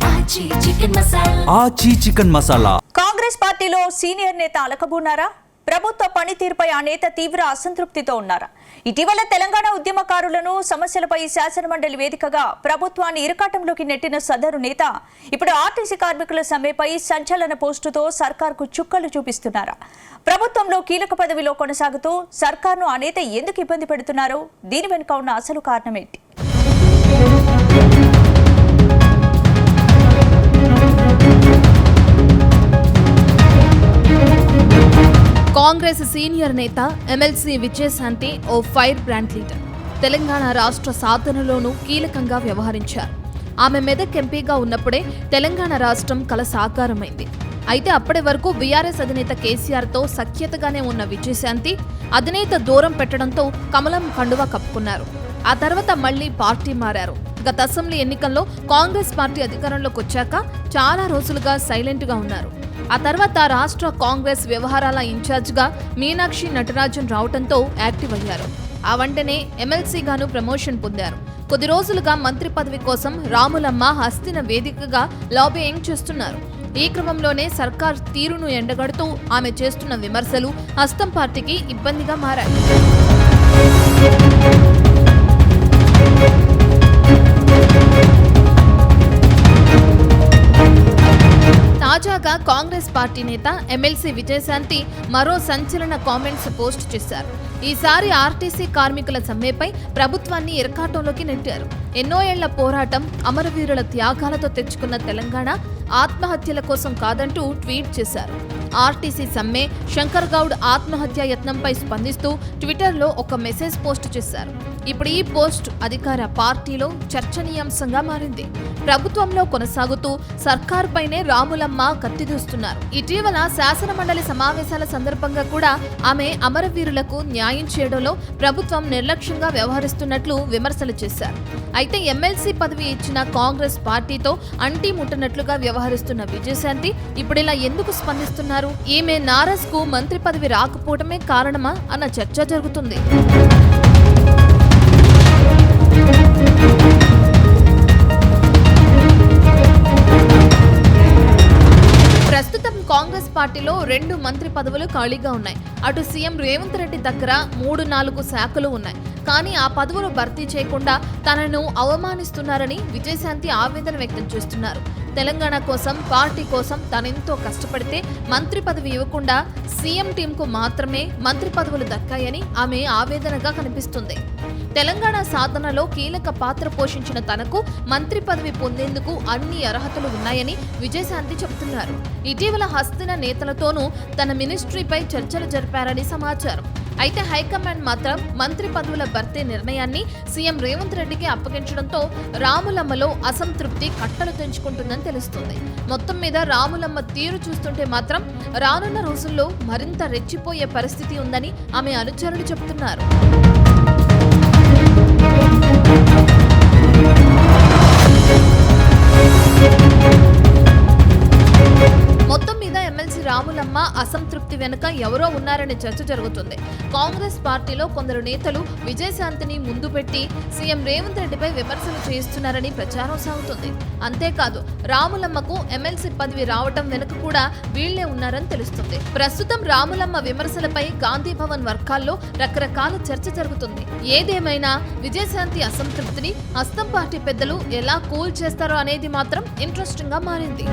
ఆచి చికెన్ మసాలా. కాంగ్రెస్ పార్టీలో సీనియర్ నేత అలకబూనారా? ప్రభుత్వ పనితీరుపై ఆ నేత తీవ్ర అసంతృప్తితో ఉన్నారా? ఇటీవల తెలంగాణ ఉద్యమకారులను సమస్యలపై శాసనమండలి వేదికగా ప్రభుత్వాన్ని ఇరకాటంలోకి నెట్టిన సదరు నేత ఇప్పుడు ఆర్టీసీ కార్మికుల సమ్మెపై సంచలన పోస్టుతో సర్కార్కు చుక్కలు చూపిస్తున్నారా? ప్రభుత్వంలో కీలక పదవిలో కొనసాగుతూ సర్కార్ను ఆ నేత ఎందుకు ఇబ్బంది పెడుతున్నారో, దీని వెనుక ఉన్న అసలు కారణమేంటి? కాంగ్రెస్ సీనియర్ నేత ఎమ్మెల్సీ విజయశాంతి ఓ ఫైర్ బ్రాండ్ లీడర్. తెలంగాణ రాష్ట్ర సాధనలోనూ కీలకంగా వ్యవహరించారు. ఆమె మెదక్ ఎంపీగా ఉన్నప్పుడే తెలంగాణ రాష్ట్రం కల సాకారమైంది. అయితే అప్పటి వరకు బీఆర్ఎస్ అధినేత కేసీఆర్తో సఖ్యతగానే ఉన్న విజయశాంతి అధినేత దూరం పెట్టడంతో కమలం కండువా కప్పుకున్నారు. ఆ తర్వాత మళ్లీ పార్టీ మారారు. గత అసెంబ్లీ ఎన్నికల్లో కాంగ్రెస్ పార్టీ అధికారంలోకి వచ్చాక చాలా రోజులుగా సైలెంట్గా ఉన్నారు. ఆ తర్వాత రాష్ట్ర కాంగ్రెస్ వ్యవహారాల ఇన్ఛార్జ్గా మీనాక్షి నటరాజన్ రావడంతో యాక్టివ్ అయ్యారు. ఆ వెంటనే ఎమ్మెల్సీగాను ప్రమోషన్ పొందారు. కొద్ది రోజులుగా మంత్రి పదవి కోసం రాములమ్మ హస్తిన వేదికగా లాబియింగ్ చేస్తున్నారు. ఈ క్రమంలోనే సర్కార్ తీరును ఎండగడుతూ ఆమె చేస్తున్న విమర్శలు హస్తం పార్టీకి ఇబ్బందిగా మారాయి. తాజాగా కాంగ్రెస్ పార్టీ నేత ఎమ్మెల్సీ విజయశాంతి మరో సంచలన కామెంట్స్ పోస్ట్ చేశారు. ఈసారి ఆర్టీసీ కార్మికుల సమ్మెపై ప్రభుత్వాన్ని ఇరకాటంలోకి నెట్టారు. ఎన్నో ఏళ్ల పోరాటం, అమరవీరుల త్యాగాలతో తెచ్చుకున్న తెలంగాణ ఆత్మహత్యల కోసం కాదంటూ ట్వీట్ చేశారు. ఆర్టీసీ సమ్మె, శంకర్ గౌడ్ ఆత్మహత్య యత్నంపై స్పందిస్తూ ట్విట్టర్లో ఒక మెసేజ్ పోస్ట్ చేశారు. ఇప్పుడు ఈ పోస్ట్ అధికార పార్టీలో చర్చనీయాంశంగా మారింది. ప్రభుత్వంలో కొనసాగుతూ సర్కార్పైనే రాములమ్మ కత్తిదూస్తున్నారు. ఇటీవల శాసనమండలి సమావేశాల సందర్భంగా కూడా ఆమె అమరవీరులకు న్యాయం చేయడంలో ప్రభుత్వం నిర్లక్ష్యంగా వ్యవహరిస్తున్నట్లు విమర్శలు చేశారు. అయితే ఎమ్మెల్సీ పదవి ఇచ్చిన కాంగ్రెస్ పార్టీతో అంటీ ముట్టనట్లుగా వ్యవహరిస్తున్న విజయశాంతి ఇప్పుడిలా ఎందుకు స్పందిస్తున్నారు? ఈమె నారాజ్ కు మంత్రి పదవి రాకపోవడమే కారణమా అన్న చర్చ జరుగుతుంది. ప్రస్తుతం కాంగ్రెస్ పార్టీలో 2 మంత్రి పదవులు ఖాళీగా ఉన్నాయి. అటు సీఎం రేవంత్ రెడ్డి దగ్గర 3-4 శాఖలు ఉన్నాయి. కానీ ఆ పదవులు భర్తీ చేయకుండా తనను అవమానిస్తున్నారని విజయశాంతి ఆవేదన వ్యక్తం చేస్తున్నారు. తెలంగాణ కోసం, పార్టీ కోసం తనెంతో కష్టపడితే మంత్రి పదవి ఇవ్వకుండా సీఎం టీంకు మాత్రమే మంత్రి పదవులు దక్కాయని ఆమె ఆవేదనగా కనిపిస్తుంది. తెలంగాణ సాధనలో కీలక పాత్ర పోషించిన తనకు మంత్రి పదవి పొందేందుకు అన్ని అర్హతలు ఉన్నాయని విజయశాంతి చెబుతున్నారు. ఇటీవల హస్తిన నేతలతోనూ తన మినిస్ట్రీపై చర్చలు జరిపారని సమాచారం. అయితే హైకమాండ్ మాత్రం మంత్రి పదవుల భర్తీ నిర్ణయాన్ని సీఎం రేవంత్ రెడ్డికి అప్పగించడంతో రాములమ్మలో అసంతృప్తి కట్టలు తెంచుకుంటుందని తెలుస్తుంది. మొత్తం మీద రాములమ్మ తీరు చూస్తుంటే మాత్రం రానున్న రోజుల్లో మరింత రెచ్చిపోయే పరిస్థితి ఉందని ఆమె అనుచరులు చెబుతున్నారు. మొత్తం మీద ఎమ్మెల్సీ రాములమ్మ అసంతృప్తి వెనుక ఎవరో ఉన్నారనే చర్చ జరుగుతుంది. కాంగ్రెస్ పార్టీలో కొందరు నేతలు విజయశాంతిని ముందు పెట్టి సీఎం రేవంత్ రెడ్డిపై విమర్శలు చేస్తున్నారని ప్రచారం సాగుతుంది. అంతేకాదు రాములమ్మకు ఎమ్మెల్సీ పదవి రావటం వెనుక కూడా వీళ్లే ఉన్నారని తెలుస్తుంది. ప్రస్తుతం రాములమ్మ విమర్శలపై గాంధీ భవన్ వర్గాల్లో రకరకాల చర్చ జరుగుతుంది. ఏదేమైనా విజయశాంతి అసంతృప్తిని హస్తం పార్టీ పెద్దలు ఎలా కూల్ చేస్తారో అనేది మాత్రం ఇంట్రెస్టింగ్ గా మారింది.